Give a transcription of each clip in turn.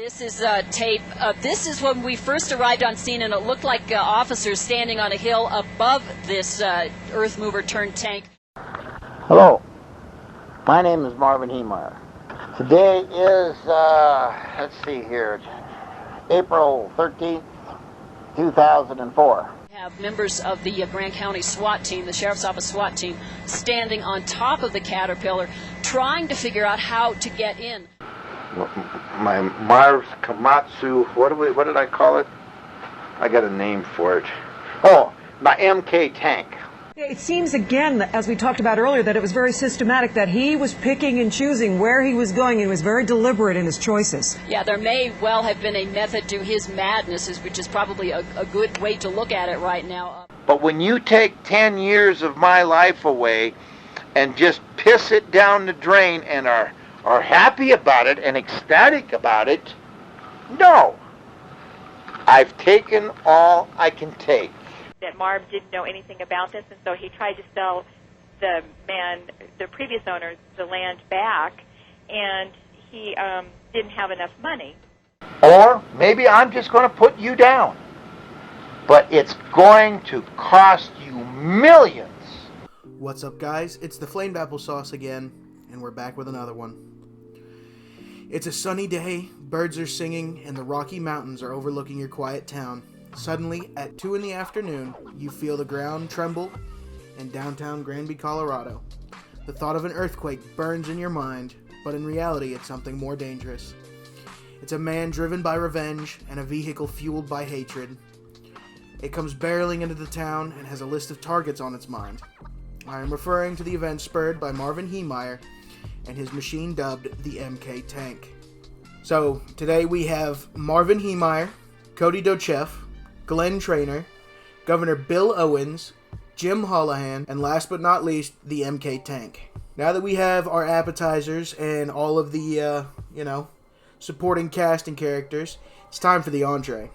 This is tape. This is when we first arrived on scene, and it looked like officers standing on a hill above this earth mover turned tank. Hello, my name is Marvin Heemeyer. Today is, let's see here, April 13th, 2004. We have members of the Grand County SWAT team, the Sheriff's Office SWAT team, standing on top of the Caterpillar, trying to figure out how to get in. My Mars Komatsu, what did I call it? I got a name for it. Oh, my MK tank. It seems again, as we talked about earlier, that it was very systematic, that he was picking and choosing where he was going. He was very deliberate in his choices. Yeah, there may well have been a method to his madness, which is probably a good way to look at it right now. But when you take 10 years of my life away and just piss it down the drain and are happy about it and ecstatic about it, no. I've taken all I can take. That Marv didn't know anything about this, and so he tried to sell the previous owner, the land back, and he didn't have enough money. Or maybe I'm just going to put you down. But it's going to cost you millions. What's up, guys? It's the Flamed Applesauce again, and we're back with another one. It's a sunny day, birds are singing, and the Rocky Mountains are overlooking your quiet town. Suddenly, at 2 in the afternoon, you feel the ground tremble in downtown Granby, Colorado. The thought of an earthquake burns in your mind, but in reality it's something more dangerous. It's a man driven by revenge and a vehicle fueled by hatred. It comes barreling into the town and has a list of targets on its mind. I am referring to the event spurred by Marvin Heemeyer and his machine dubbed the MK Tank. So, today we have Marvin Heemeyer, Cody Docheff, Glenn Trainor, Governor Bill Owens, Jim Holohan, and last but not least, the MK Tank. Now that we have our appetizers and all of the, supporting cast and characters, it's time for the entree.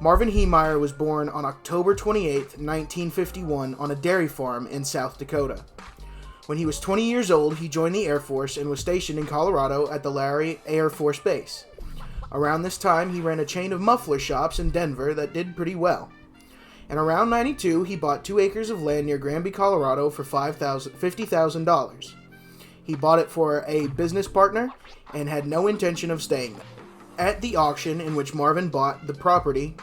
Marvin Heemeyer was born on October 28, 1951, on a dairy farm in South Dakota. When he was 20 years old, he joined the Air Force and was stationed in Colorado at the Larry Air Force Base. Around this time, he ran a chain of muffler shops in Denver that did pretty well. And around 92, he bought 2 acres of land near Granby, Colorado for $50,000. He bought it for a business partner and had no intention of staying there. At the auction in which Marvin bought the property,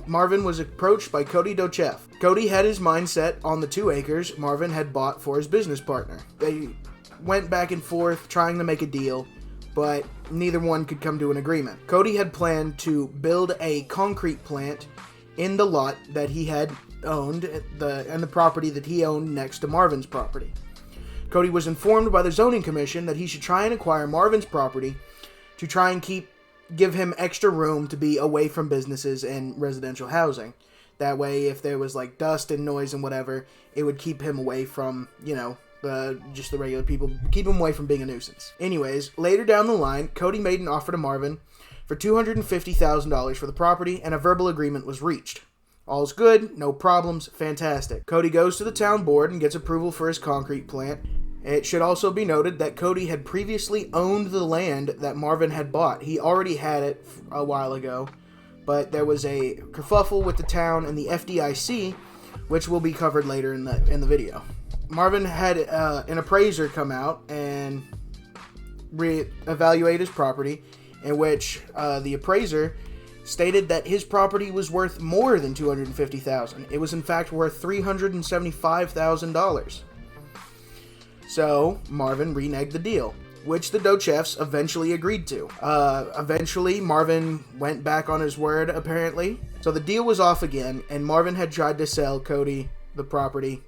Marvin was approached by Cody Docheff. Cody had his mind set on the 2 acres Marvin had bought for his business partner. They went back and forth trying to make a deal, but neither one could come to an agreement. Cody had planned to build a concrete plant in the lot that he had owned, and the property that he owned next to Marvin's property. Cody was informed by the zoning commission that he should try and acquire Marvin's property to try and give him extra room to be away from businesses and residential housing. That way, if there was like dust and noise and whatever, it would keep him away from, just the regular people, keep him away from being a nuisance. Anyways, later down the line, Cody made an offer to Marvin for $250,000 for the property, and a verbal agreement was reached. All's good, no problems, fantastic. Cody goes to the town board and gets approval for his concrete plant. It should also be noted that Cody had previously owned the land that Marvin had bought. He already had it a while ago, but there was a kerfuffle with the town and the FDIC, which will be covered later in the video. Marvin had an appraiser come out and re-evaluate his property, in which the appraiser stated that his property was worth more than $250,000. It was in fact worth $375,000. So Marvin reneged the deal, which the Docheffs eventually agreed to. Eventually, Marvin went back on his word, apparently. So the deal was off again, and Marvin had tried to sell Cody the property.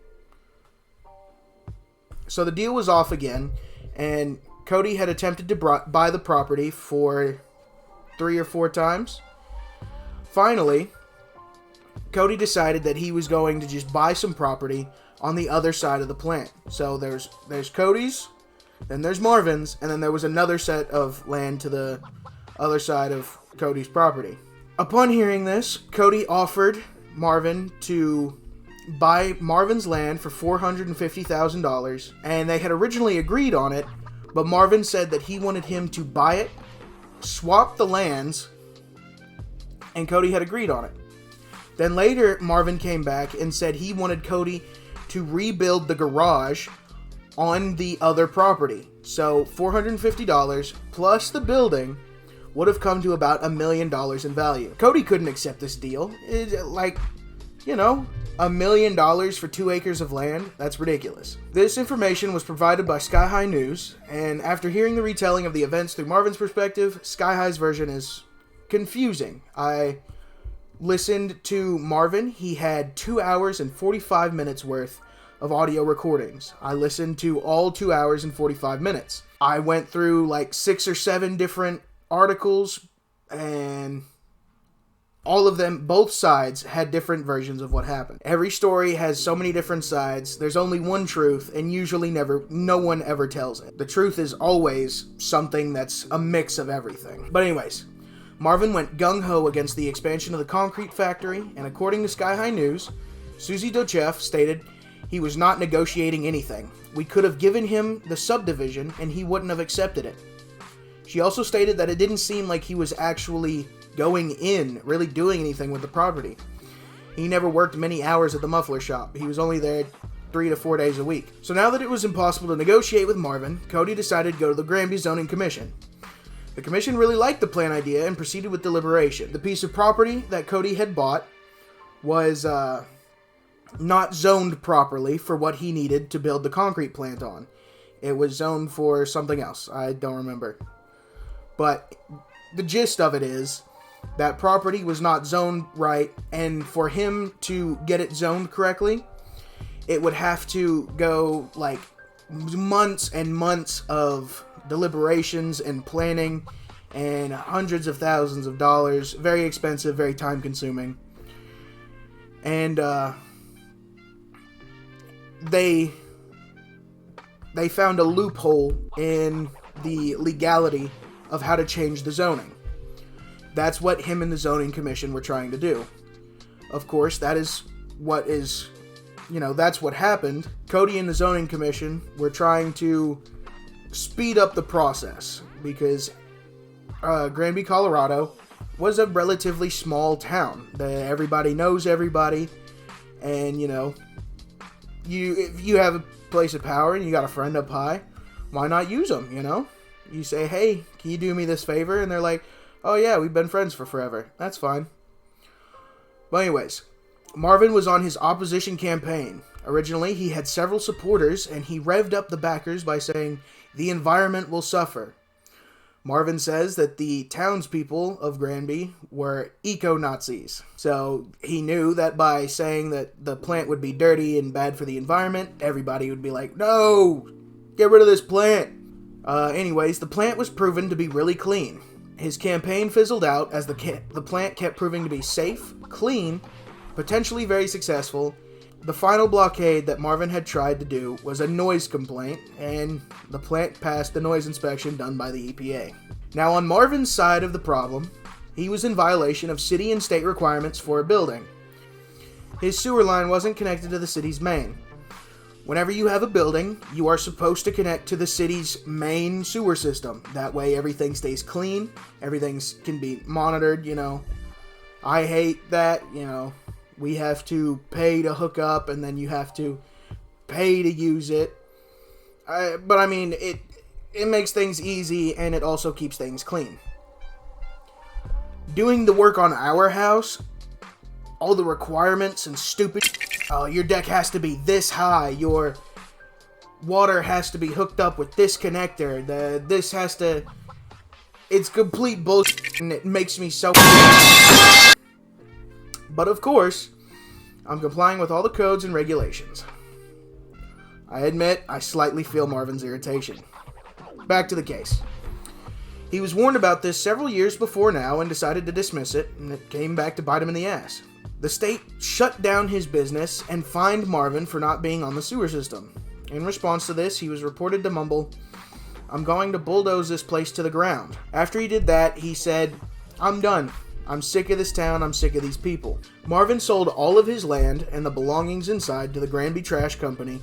So the deal was off again, and Cody had attempted to buy the property for 3 or 4 times. Finally, Cody decided that he was going to just buy some property on the other side of the plant. So there's Cody's, then there's Marvin's, and then there was another set of land to the other side of Cody's property. Upon hearing this, Cody offered Marvin to buy Marvin's land for $450,000, and they had originally agreed on it, but Marvin said that he wanted him to buy it swapped the lands, and Cody had agreed on it. Then later, Marvin came back and said he wanted Cody to rebuild the garage on the other property. So $450 plus the building would have come to about $1 million in value. Cody couldn't accept this deal. $1 million for 2 acres of land? That's ridiculous. This information was provided by Sky High News, and after hearing the retelling of the events through Marvin's perspective, Sky High's version is confusing. I listened to Marvin. He had 2 hours and 45 minutes worth of audio recordings. I listened to all 2 hours and 45 minutes. I went through like 6 or 7 different articles, and all of them, both sides, had different versions of what happened. Every story has so many different sides. There's only one truth, and usually no one ever tells it. The truth is always something that's a mix of everything. But anyways, Marvin went gung-ho against the expansion of the concrete factory, and according to Sky High News, Susie Dochev stated he was not negotiating anything. We could have given him the subdivision, and he wouldn't have accepted it. She also stated that it didn't seem like he was actually going in, really doing anything with the property. He never worked many hours at the muffler shop. He was only there 3 to 4 days a week. So now that it was impossible to negotiate with Marvin, Cody decided to go to the Granby Zoning Commission. The commission really liked the plan idea and proceeded with deliberation. The piece of property that Cody had bought was not zoned properly for what he needed to build the concrete plant on. It was zoned for something else. I don't remember. But the gist of it is that property was not zoned right, and for him to get it zoned correctly, it would have to go like months and months of deliberations and planning and hundreds of thousands of dollars. Very expensive, very time consuming. And they found a loophole in the legality of how to change the zoning. That's what him and the zoning commission were trying to do. Of course, that's what happened. Cody and the zoning commission were trying to speed up the process because Granby, Colorado was a relatively small town. Everybody knows everybody, and if you have a place of power and you got a friend up high, why not use them, You say, hey, can you do me this favor? And they're like, oh yeah, we've been friends for forever. That's fine. But anyways, Marvin was on his opposition campaign. Originally, he had several supporters, and he revved up the backers by saying, the environment will suffer. Marvin says that the townspeople of Granby were eco-Nazis. So he knew that by saying that the plant would be dirty and bad for the environment, everybody would be like, no, get rid of this plant. Anyways, the plant was proven to be really clean. His campaign fizzled out as the plant kept proving to be safe, clean, potentially very successful. The final blockade that Marvin had tried to do was a noise complaint, and the plant passed the noise inspection done by the EPA. Now, on Marvin's side of the problem, he was in violation of city and state requirements for a building. His sewer line wasn't connected to the city's main. Whenever you have a building, you are supposed to connect to the city's main sewer system. That way everything stays clean, everything can be monitored, I hate that, we have to pay to hook up and then you have to pay to use it. But I mean, it makes things easy and it also keeps things clean. Doing the work on our house, all the requirements and stupid... your deck has to be this high. Your water has to be hooked up with this connector. It's complete bullshit, and it makes me so... But of course, I'm complying with all the codes and regulations. I admit, I slightly feel Marvin's irritation. Back to the case. He was warned about this several years before now and decided to dismiss it, and it came back to bite him in the ass. The state shut down his business and fined Marvin for not being on the sewer system. In response to this, he was reported to mumble, "I'm going to bulldoze this place to the ground." After he did that, he said, "I'm done. I'm sick of this town. I'm sick of these people." Marvin sold all of his land and the belongings inside to the Granby Trash Company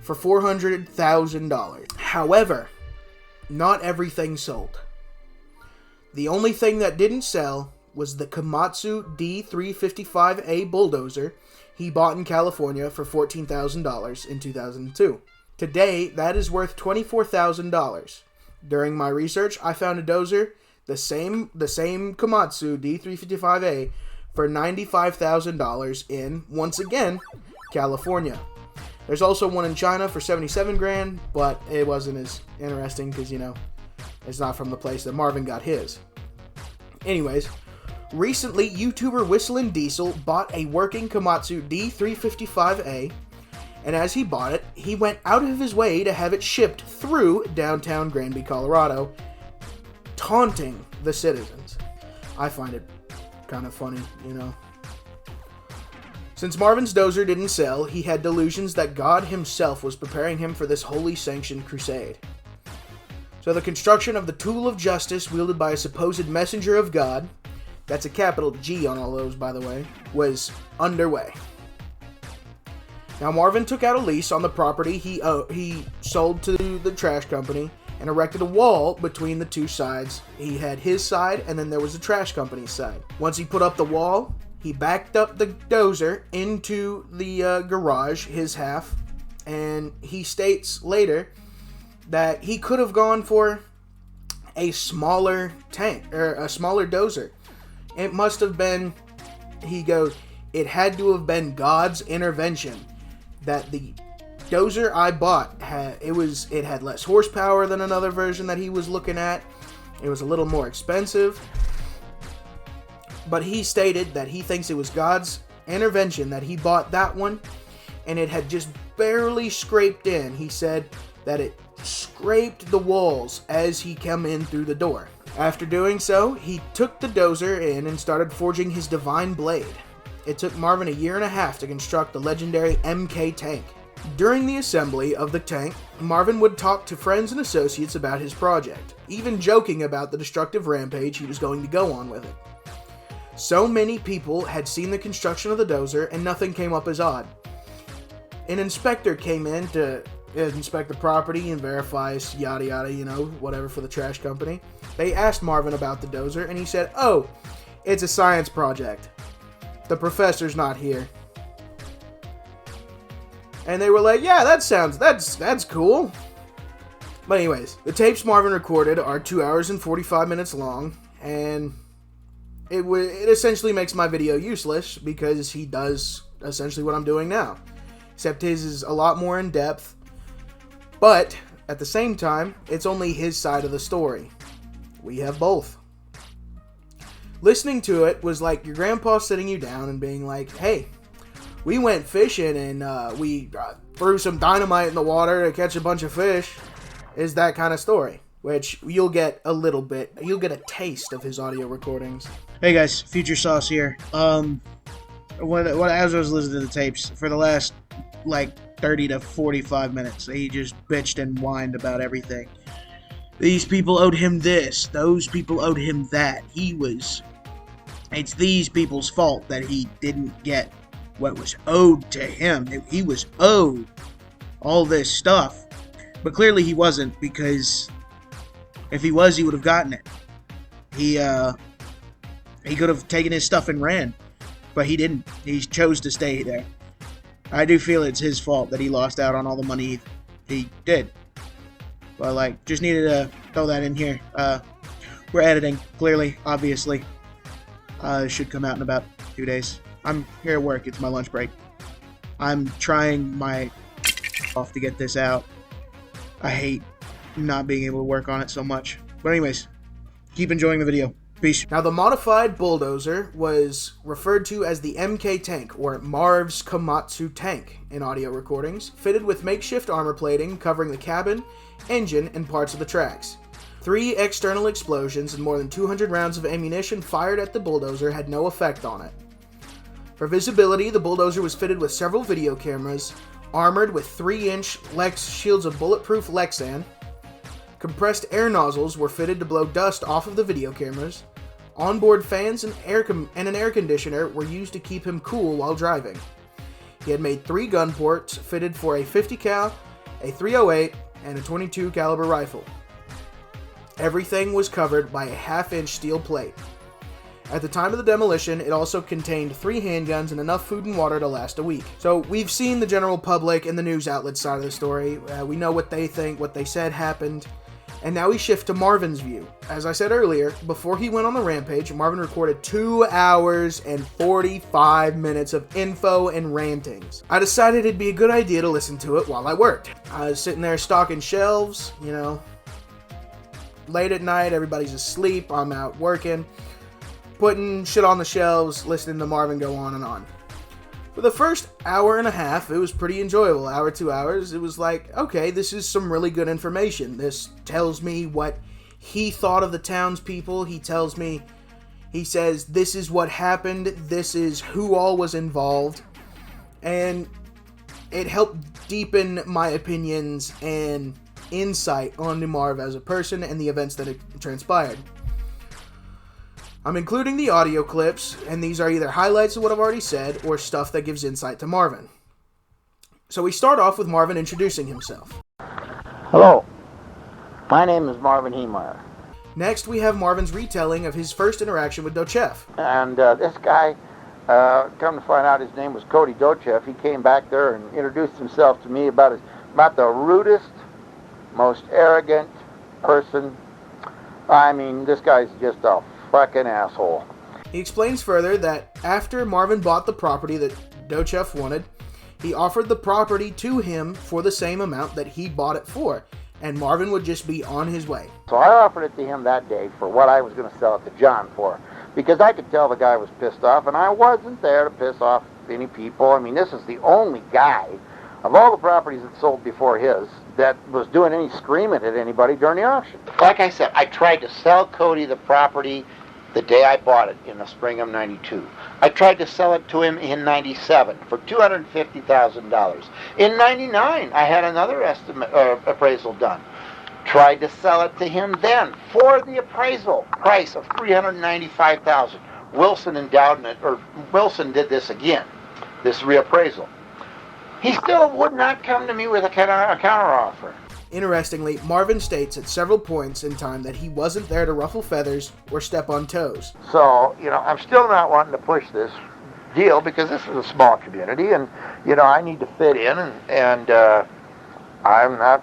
for $400,000. However, not everything sold. The only thing that didn't sell was the Komatsu D355A bulldozer he bought in California for $14,000 in 2002. Today, that is worth $24,000. During my research, I found a dozer, the same Komatsu D355A, for $95,000 in, once again, California. There's also one in China for $77,000, but it wasn't as interesting because, it's not from the place that Marvin got his. Anyways, recently, YouTuber Whistlin' Diesel bought a working Komatsu D355A, and as he bought it, he went out of his way to have it shipped through downtown Granby, Colorado, taunting the citizens. I find it kind of funny, Since Marvin's dozer didn't sell, he had delusions that God himself was preparing him for this holy sanctioned crusade. So the construction of the tool of justice wielded by a supposed messenger of God, that's a capital G on all those, by the way, was underway. Now, Marvin took out a lease on the property he sold to the trash company and erected a wall between the two sides. He had his side, and then there was the trash company's side. Once he put up the wall, he backed up the dozer into the garage, his half, and he states later that he could have gone for a smaller tank, or a smaller dozer. It must have been, he goes, it had to have been God's intervention that the dozer I bought had less horsepower than another version that he was looking at. It was a little more expensive. But he stated that he thinks it was God's intervention that he bought that one, and it had just barely scraped in. He said that it scraped the walls as he came in through the door. After doing so, he took the dozer in and started forging his divine blade. It took Marvin a year and a half to construct the legendary MK tank. During the assembly of the tank, Marvin would talk to friends and associates about his project, even joking about the destructive rampage he was going to go on with it. So many people had seen the construction of the dozer and nothing came up as odd. An inspector came in to inspect the property and verify yada yada, whatever for the trash company. They asked Marvin about the dozer and he said, "Oh, it's a science project. The professor's not here." And they were like, "Yeah, that's cool." But anyways, the tapes Marvin recorded are 2 hours and 45 minutes long, and it essentially makes my video useless because he does essentially what I'm doing now. Except his is a lot more in depth, but at the same time, it's only his side of the story. We have both. Listening to it was like your grandpa sitting you down and being like, "Hey, we went fishing and we threw some dynamite in the water to catch a bunch of fish." Is that kind of story, which you'll get a taste of his audio recordings. Hey guys, Future Sauce here. As I was listening to the tapes for the last 30 to 45 minutes, he just bitched and whined about everything. These people owed him this, those people owed him that. It's these people's fault that he didn't get what was owed to him. He was owed all this stuff. But clearly he wasn't, because if he was, he would have gotten it. He could have taken his stuff and ran, but he didn't. He chose to stay there. I do feel it's his fault that he lost out on all the money he did. But just needed to throw that in here. We're editing, clearly, obviously. It should come out in about 2 days. I'm here at work. It's my lunch break. I'm trying my off to get this out. I hate not being able to work on it so much. But anyways, keep enjoying the video. Peace. Now, the modified bulldozer was referred to as the MK tank, or Marv's Komatsu tank, in audio recordings, fitted with makeshift armor plating covering the cabin, engine, and parts of the tracks. 3 external explosions and more than 200 rounds of ammunition fired at the bulldozer had no effect on it. For visibility, the bulldozer was fitted with several video cameras, armored with 3-inch Lex shields of bulletproof Lexan. Compressed air nozzles were fitted to blow dust off of the video cameras. Onboard fans and an air conditioner were used to keep him cool while driving. He had made 3 gun ports fitted for a 50 cal, a .308, and a .22 caliber rifle. Everything was covered by a half-inch steel plate. At the time of the demolition, it also contained 3 handguns and enough food and water to last a week. So we've seen the general public and the news outlet side of the story. We know what they think, what they said happened. And now we shift to Marvin's view. As I said earlier, before he went on the rampage, Marvin recorded 2 hours and 45 minutes of info and rantings. I decided it'd be a good idea to listen to it while I worked. I was sitting there stocking shelves, late at night, everybody's asleep, I'm out working, putting shit on the shelves, listening to Marvin go on and on. For the first hour and a half, it was pretty enjoyable. Hour, 2 hours, it was like, okay, this is some really good information. This tells me what he thought of the townspeople. He says, this is what happened. This is who all was involved. And it helped deepen my opinions and insight onto Marv as a person and the events that had transpired. I'm including the audio clips, and these are either highlights of what I've already said or stuff that gives insight to Marvin. So we start off with Marvin introducing himself. Hello, my name is Marvin Heemeyer. Next, we have Marvin's retelling of his first interaction with Dochev. And this guy, come to find out his name was Cody Dochev. He came back there and introduced himself to me about the rudest, most arrogant person. I mean, this guy's just a fucking asshole. He explains further that after Marvin bought the property that Dochev wanted, he offered the property to him for the same amount that he bought it for, and Marvin would just be on his way. So I offered it to him that day for what I was going to sell it to John for, because I could tell the guy was pissed off, and I wasn't there to piss off any people. I mean, this is the only guy of all the properties that sold before his that was doing any screaming at anybody during the auction. Like I said, I tried to sell Cody the property the day I bought it in the spring of '92. I tried to sell it to him in '97 for $250,000. In '99, I had another appraisal done. Tried to sell it to him then for the appraisal price of $395,000. Wilson endowed it, or Wilson did this again, this reappraisal. He still would not come to me with a counteroffer. Interestingly, Marvin states at several points in time that he wasn't there to ruffle feathers or step on toes. So, I'm still not wanting to push this deal because this is a small community and, I need to fit in and I'm not,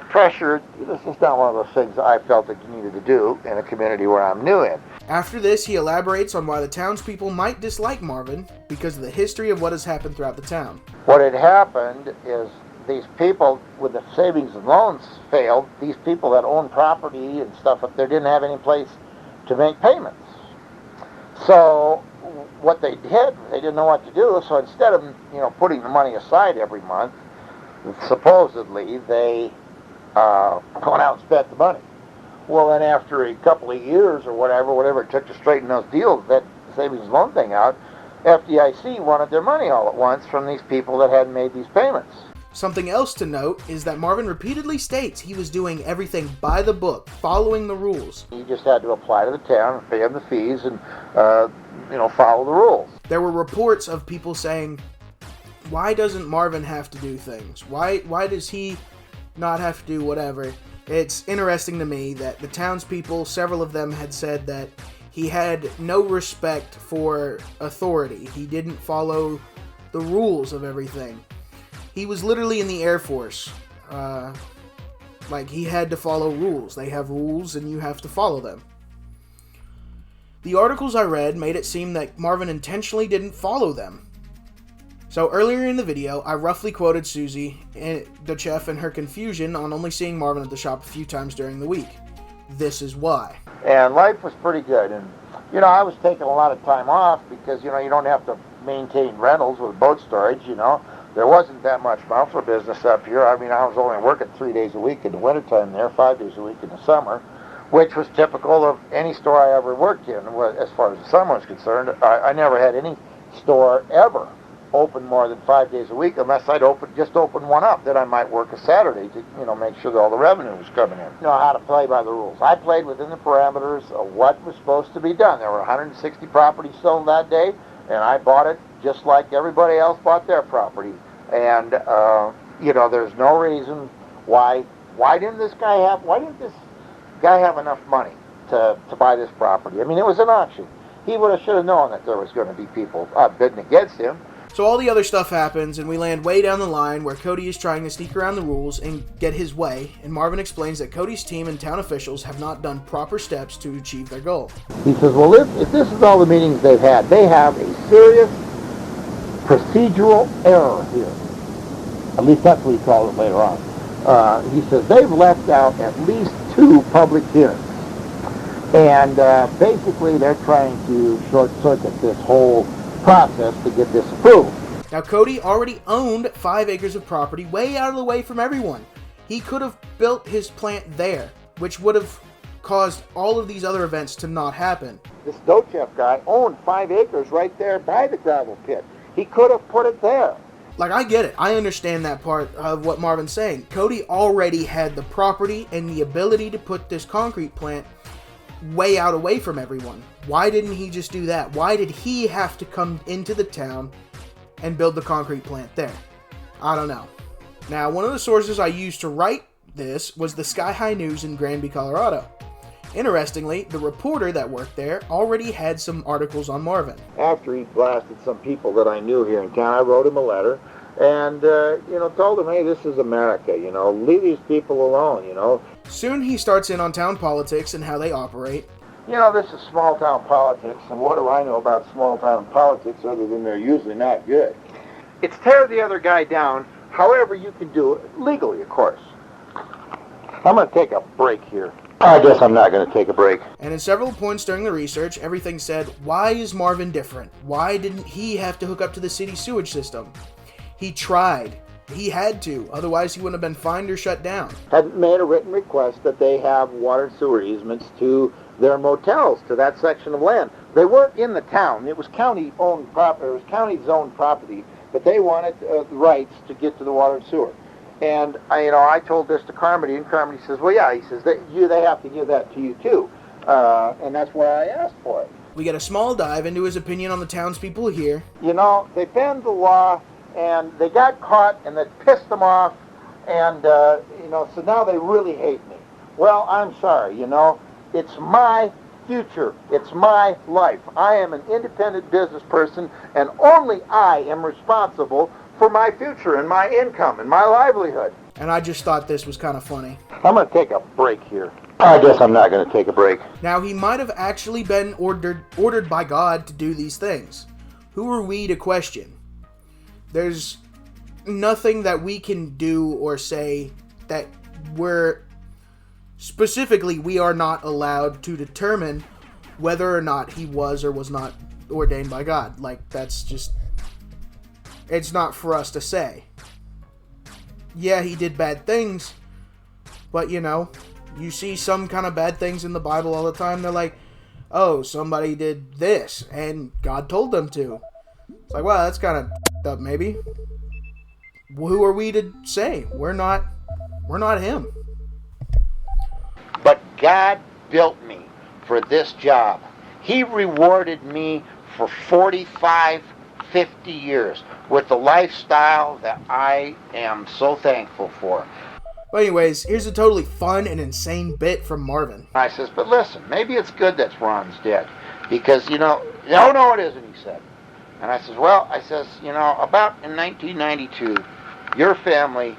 pressured. This is not one of those things I felt that you needed to do in a community where I'm new in. After this, he elaborates on why the townspeople might dislike Marvin because of the history of what has happened throughout the town. What had happened is these people with the savings and loans failed. These people that own property and stuff up there didn't have any place to make payments. So what they did, they didn't know what to do. So instead of putting the money aside every month, supposedly they went out and spent the money. Well, then after a couple of years or whatever it took to straighten those deals, that savings and loan thing out, FDIC wanted their money all at once from these people that hadn't made these payments. Something else to note is that Marvin repeatedly states he was doing everything by the book, following the rules. He just had to apply to the town and pay them the fees and, follow the rules. There were reports of people saying, why doesn't Marvin have to do things? Why does he not have to do whatever? It's interesting to me that the townspeople, several of them had said that he had no respect for authority. He didn't follow the rules of everything. He was literally in the Air Force. He had to follow rules. They have rules and you have to follow them. The articles I read made it seem that Marvin intentionally didn't follow them. So earlier in the video, I roughly quoted Susie Dochev and her confusion on only seeing Marvin at the shop a few times during the week. This is why. And life was pretty good. And, I was taking a lot of time off because, you don't have to maintain rentals with boat storage, There wasn't that much muffler business up here. I mean, I was only working 3 days a week in the wintertime there, 5 days a week in the summer, which was typical of any store I ever worked in. As far as the summer was concerned, I never had any store ever open more than 5 days a week unless I'd just open one up. Then I might work a Saturday to, make sure that all the revenue was coming in. Know how to play by the rules. I played within the parameters of what was supposed to be done. There were 160 properties sold that day, and I bought it just like everybody else bought their property. And, there's no reason why didn't this guy have enough money to buy this property? I mean, it was an auction. He should have known that there was going to be people bidding against him. So all the other stuff happens, and we land way down the line where Cody is trying to sneak around the rules and get his way, and Marvin explains that Cody's team and town officials have not done proper steps to achieve their goal. He says, well, if this is all the meetings they've had, they have a serious procedural error here. At least that's what he called it later on. He says they've left out at least 2 public hearings. And basically they're trying to short-circuit this whole process to get this approved. Now, Cody already owned 5 acres of property way out of the way from everyone. He could have built his plant there, which would have caused all of these other events to not happen. This Dochev guy owned 5 acres right there by the gravel pit. He could have put it there. Like, I get it. I understand that part of what Marvin's saying. Cody already had the property and the ability to put this concrete plant way out away from everyone. Why didn't he just do that? Why did he have to come into the town and build the concrete plant there? I don't know. Now, one of the sources I used to write this was the Sky High News in Granby, Colorado. Interestingly, the reporter that worked there already had some articles on Marvin. After he blasted some people that I knew here in town, I wrote him a letter and, told him, hey, this is America, leave these people alone, Soon he starts in on town politics and how they operate. This is small-town politics, and what do I know about small-town politics other than they're usually not good? It's tear the other guy down however you can do it, legally, of course. I'm going to take a break here. I guess I'm not going to take a break. And in several points during the research, everything said, why is Marvin different? Why didn't he have to hook up to the city sewage system? He tried. He had to, otherwise he wouldn't have been fined or shut down. Had made a written request that they have water and sewer easements to their motels, to that section of land. They weren't in the town. It was county-owned property. It was county-zoned property, but they wanted the rights to get to the water and sewer. And I told this to Carmody, and Carmody says, well, yeah, he says, they have to give that to you too. And that's why I asked for it. We get a small dive into his opinion on the townspeople here. They bend the law, and they got caught, and that pissed them off, and, so now they really hate me. Well, I'm sorry, it's my future. It's my life. I am an independent business person, and only I am responsible for my future and my income and my livelihood. And I just thought this was kind of funny. I'm going to take a break here. I guess I'm not going to take a break. Now, he might have actually been ordered by God to do these things. Who are we to question? There's nothing that we can do or say that we are not allowed to determine whether or not he was or was not ordained by God. Like, that's just, it's not for us to say. Yeah, he did bad things, but you see some kind of bad things in the Bible all the time. They're like, oh, somebody did this, and God told them to. It's like, well, that's kind of up, maybe. Who are we to say? We're not him. But God built me for this job. He rewarded me for 45, 50 years with the lifestyle that I am so thankful for. But anyways, here's a totally fun and insane bit from Marvin. I says, but listen, maybe it's good that Ron's dead. Because, no, it isn't, he said. And I says, well, about in 1992, your family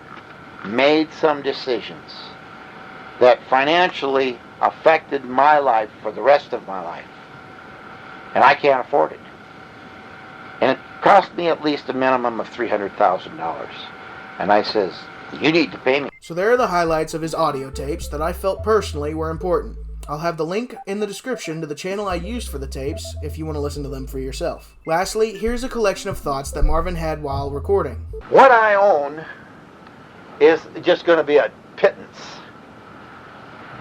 made some decisions that financially affected my life for the rest of my life. And I can't afford it. And it cost me at least a minimum of $300,000. And I says, you need to pay me. So there are the highlights of his audio tapes that I felt personally were important. I'll have the link in the description to the channel I used for the tapes if you want to listen to them for yourself. Lastly, here's a collection of thoughts that Marvin had while recording. What I own is just going to be a pittance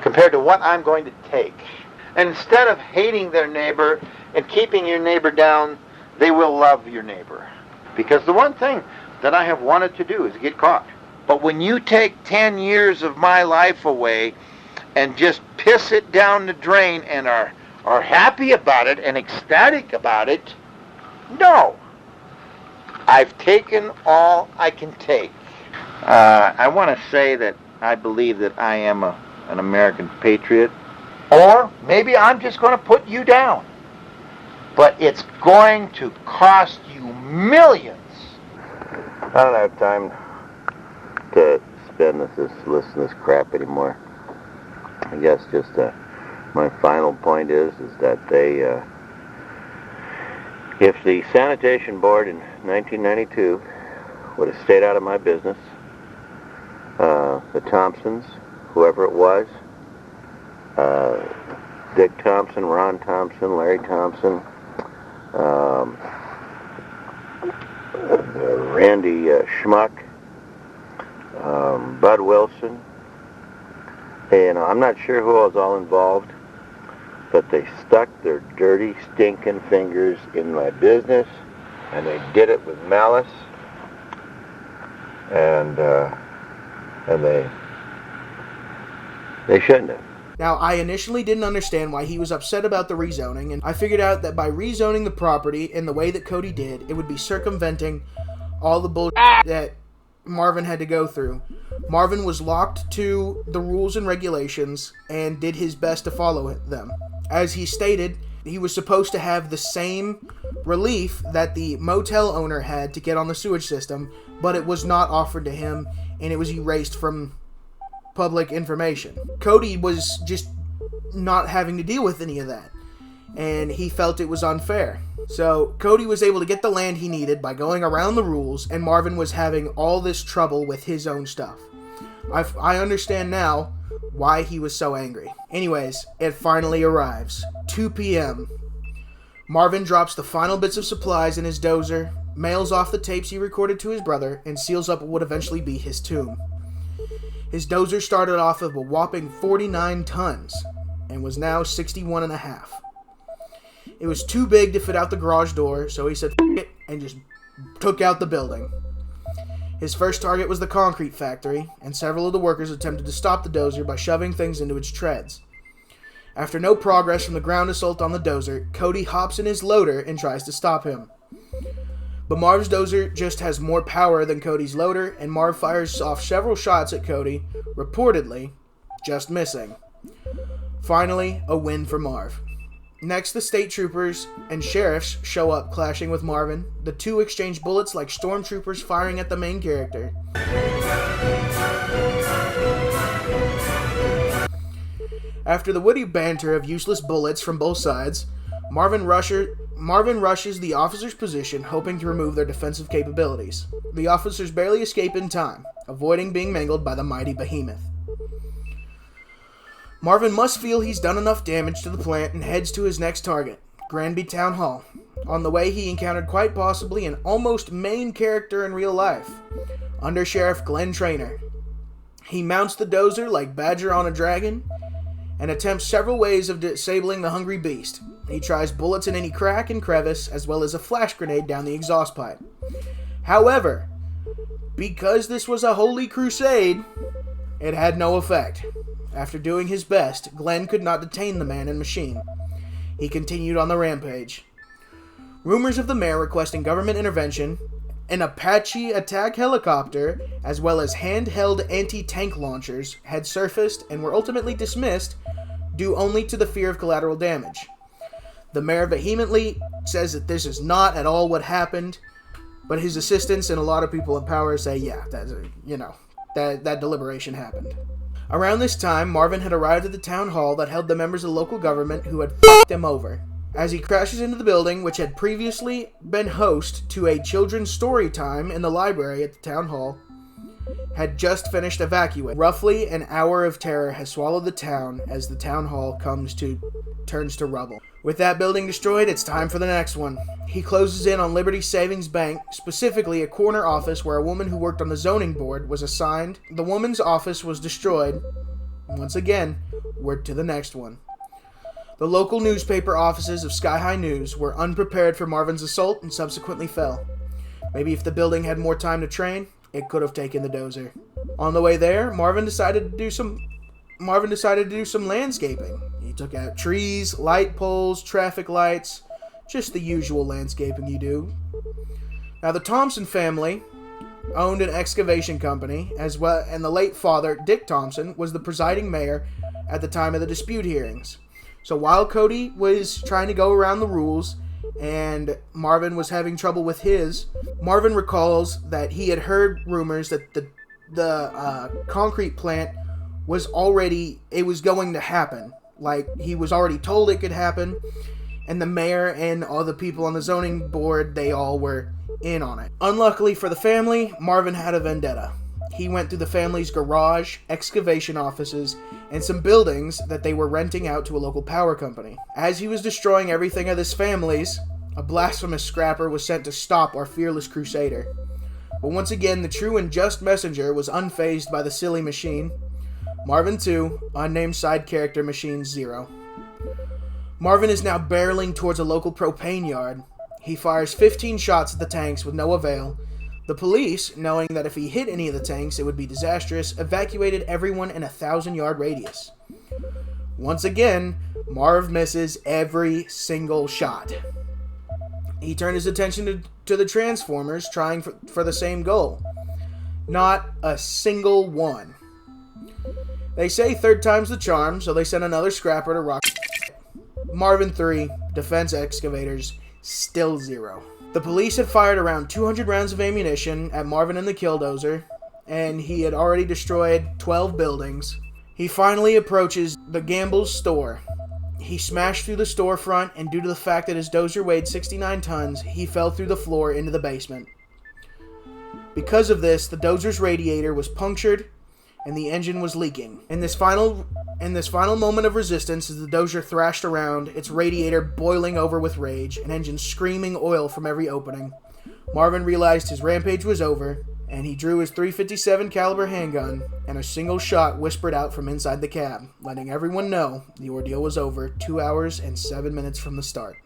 compared to what I'm going to take. And instead of hating their neighbor and keeping your neighbor down, they will love your neighbor. Because the one thing that I have wanted to do is get caught. But when you take 10 years of my life away and just piss it down the drain and are happy about it and ecstatic about it, no. I've taken all I can take. I want to say that I believe that I am a an American patriot, or maybe I'm just going to put you down. But it's going to cost you millions. I don't have time to spend listen to this crap anymore. I guess just my final point is that they, if the sanitation board in 1992 would have stayed out of my business, the Thompsons, whoever it was, Dick Thompson, Ron Thompson, Larry Thompson, Randy Schmuck, Bud Wilson. And I'm not sure who was all involved, but they stuck their dirty, stinking fingers in my business, and they did it with malice. And they shouldn't have. Now, I initially didn't understand why he was upset about the rezoning, and I figured out that by rezoning the property in the way that Cody did, it would be circumventing all the bullshit that Marvin had to go through. Marvin was locked to the rules and regulations and did his best to follow them. As he stated, he was supposed to have the same relief that the motel owner had to get on the sewage system, but it was not offered to him, and it was erased from public information. Cody was just not having to deal with any of that, and he felt it was unfair. So Cody was able to get the land he needed by going around the rules, and Marvin was having all this trouble with his own stuff. I understand now why he was so angry. Anyways, it finally arrives. 2 p.m. Marvin drops the final bits of supplies in his dozer, mails off the tapes he recorded to his brother, and seals up what would eventually be his tomb. His dozer started off of a whopping 49 tons and was now 61 and a half. It was too big to fit out the garage door, so he said F it and just took out the building. His first target was the concrete factory, and several of the workers attempted to stop the dozer by shoving things into its treads. After no progress from the ground assault on the dozer, Cody hops in his loader and tries to stop him. But Marv's dozer just has more power than Cody's loader, and Marv fires off several shots at Cody, reportedly just missing. Finally, a win for Marv. Next, the state troopers and sheriffs show up, clashing with Marvin. The two exchange bullets like stormtroopers firing at the main character. After the witty banter of useless bullets from both sides, Marvin rushes the officer's position, hoping to remove their defensive capabilities. The officers barely escape in time, avoiding being mangled by the mighty behemoth. Marvin must feel he's done enough damage to the plant and heads to his next target, Granby Town Hall. On the way, he encountered quite possibly an almost main character in real life, Under Sheriff Glenn Trainor. He mounts the dozer like Badger on a dragon and attempts several ways of disabling the hungry beast. He tries bullets in any crack and crevice, as well as a flash grenade down the exhaust pipe. However, because this was a holy crusade, it had no effect. After doing his best, Glenn could not detain the man and machine. He continued on the rampage. Rumors of the mayor requesting government intervention, an Apache attack helicopter, as well as handheld anti-tank launchers had surfaced and were ultimately dismissed due only to the fear of collateral damage. The mayor vehemently says that this is not at all what happened, but his assistants and a lot of people in power say, yeah, that deliberation happened. Around this time, Marvin had arrived at the town hall that held the members of local government who had f***ed him over. As he crashes into the building, which had previously been host to a children's story time in the library at the town hall, had just finished evacuating. Roughly an hour of terror has swallowed the town as the town hall turns to rubble. With that building destroyed, it's time for the next one. He closes in on Liberty Savings Bank, specifically a corner office where a woman who worked on the zoning board was assigned. The woman's office was destroyed. Once again, we're to the next one. The local newspaper offices of Sky High News were unprepared for Marvin's assault and subsequently fell. Maybe if the building had more time to train, it could have taken the dozer. On the way there, Marvin decided to do some landscaping. He took out trees, light poles, traffic lights, just the usual landscaping you do. Now the Thompson family owned an excavation company, as well, and the late father, Dick Thompson, was the presiding mayor at the time of the dispute hearings. So while Cody was trying to go around the rules and Marvin was having trouble with his, Marvin recalls that he had heard rumors that the concrete plant was going to happen. Like, he was already told it could happen, and the mayor and all the people on the zoning board, they all were in on it. Unluckily for the family, Marvin had a vendetta. He went through the family's garage, excavation offices, and some buildings that they were renting out to a local power company. As he was destroying everything of this family's, a blasphemous scrapper was sent to stop our fearless crusader. But once again, the true and just messenger was unfazed by the silly machine. Marvin 2, unnamed side character Machine 0. Marvin is now barreling towards a local propane yard. He fires 15 shots at the tanks with no avail. The police, knowing that if he hit any of the tanks it would be disastrous, evacuated everyone in a 1,000-yard radius. Once again, Marv misses every single shot. He turned his attention to the Transformers, trying for the same goal. Not a single one. They say third time's the charm, so they sent another scrapper to rock. Marvin 3, defense excavators, still 0. The police had fired around 200 rounds of ammunition at Marvin and the killdozer, and he had already destroyed 12 buildings. He finally approaches the Gamble's store. He smashed through the storefront, and due to the fact that his dozer weighed 69 tons, he fell through the floor into the basement. Because of this, the dozer's radiator was punctured, and the engine was leaking. In this final moment of resistance, as the dozer thrashed around, its radiator boiling over with rage, an engine screaming oil from every opening, Marvin realized his rampage was over, and he drew his .357 caliber handgun, and a single shot whispered out from inside the cab, letting everyone know the ordeal was over 2 hours and 7 minutes from the start.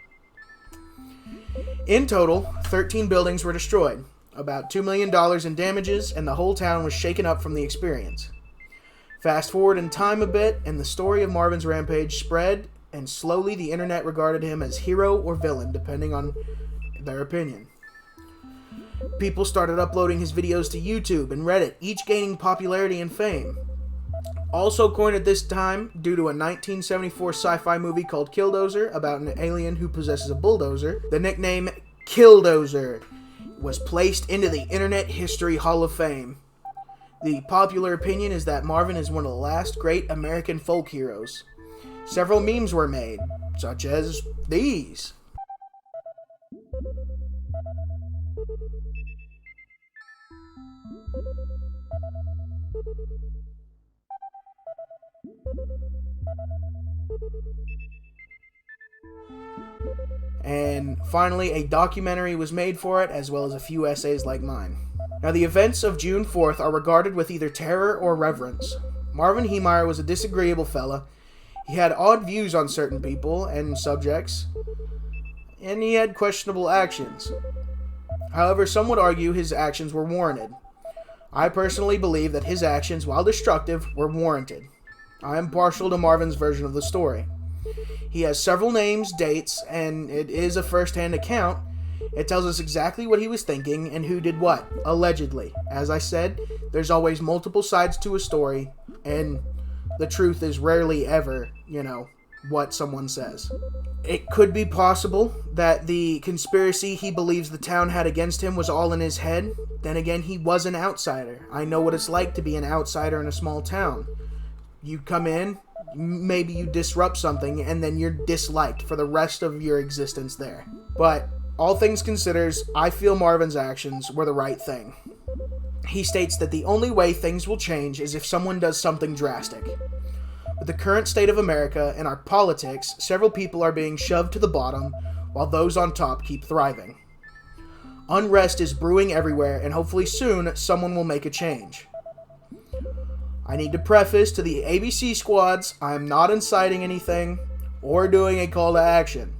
In total, 13 buildings were destroyed, about $2 million in damages, and the whole town was shaken up from the experience. Fast forward in time a bit, and the story of Marvin's rampage spread, and slowly the internet regarded him as hero or villain, depending on their opinion. People started uploading his videos to YouTube and Reddit, each gaining popularity and fame. Also coined at this time, due to a 1974 sci-fi movie called Killdozer, about an alien who possesses a bulldozer, the nickname Killdozer was placed into the Internet History Hall of Fame. The popular opinion is that Marvin is one of the last great American folk heroes. Several memes were made, such as these. And finally, a documentary was made for it, as well as a few essays like mine. Now, the events of June 4th are regarded with either terror or reverence. Marvin Heemeyer was a disagreeable fella. He had odd views on certain people and subjects, and he had questionable actions. However, some would argue his actions were warranted. I personally believe that his actions, while destructive, were warranted. I am partial to Marvin's version of the story. He has several names, dates, and it is a first-hand account. It tells us exactly what he was thinking and who did what, allegedly. As I said, there's always multiple sides to a story, and the truth is rarely ever, what someone says. It could be possible that the conspiracy he believes the town had against him was all in his head. Then again, he was an outsider. I know what it's like to be an outsider in a small town. You come in, maybe you disrupt something, and then you're disliked for the rest of your existence there. But all things considered, I feel Marvin's actions were the right thing. He states that the only way things will change is if someone does something drastic. With the current state of America and our politics, several people are being shoved to the bottom, while those on top keep thriving. Unrest is brewing everywhere, and hopefully soon, someone will make a change. I need to preface to the ABC squads, I am not inciting anything, or doing a call to action.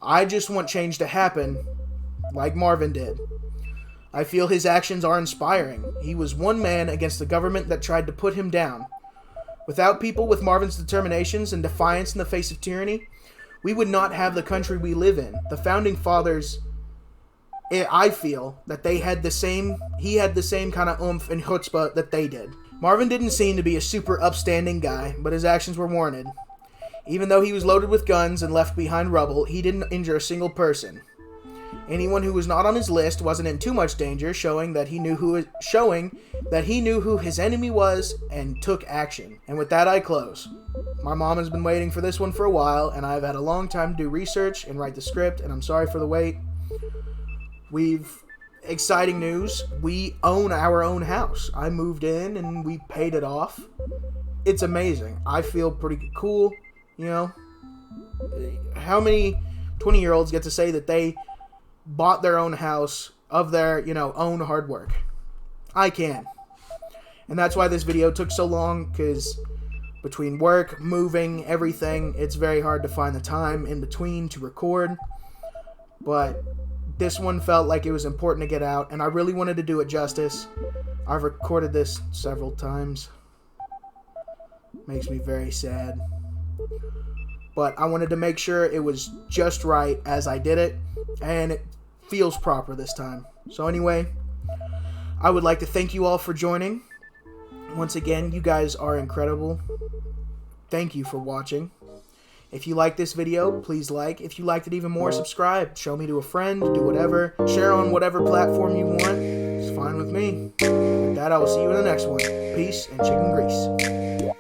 I just want change to happen, like Marvin did. I feel his actions are inspiring. He was one man against the government that tried to put him down. Without people with Marvin's determinations and defiance in the face of tyranny, we would not have the country we live in. The Founding Fathers I feel that he had the same kind of oomph and chutzpah that they did. Marvin didn't seem to be a super upstanding guy, but his actions were warranted. Even though he was loaded with guns and left behind rubble, he didn't injure a single person. Anyone who was not on his list wasn't in too much danger, showing that he knew who his enemy was and took action. And with that, I close. My mom has been waiting for this one for a while, and I've had a long time to do research and write the script, and I'm sorry for the wait. Exciting news, we own our own house. I moved in and we paid it off. It's amazing. I feel pretty cool, you know. How many 20-year-olds get to say that they bought their own house of their, own hard work? I can. And that's why this video took so long, because between work, moving, everything, it's very hard to find the time in between to record. But this one felt like it was important to get out, and I really wanted to do it justice. I've recorded this several times. Makes me very sad. But I wanted to make sure it was just right as I did it, and it feels proper this time. So anyway, I would like to thank you all for joining. Once again, you guys are incredible. Thank you for watching. If you like this video, please like. If you liked it even more, subscribe. Show me to a friend. Do whatever. Share on whatever platform you want. It's fine with me. With that, I will see you in the next one. Peace and chicken grease.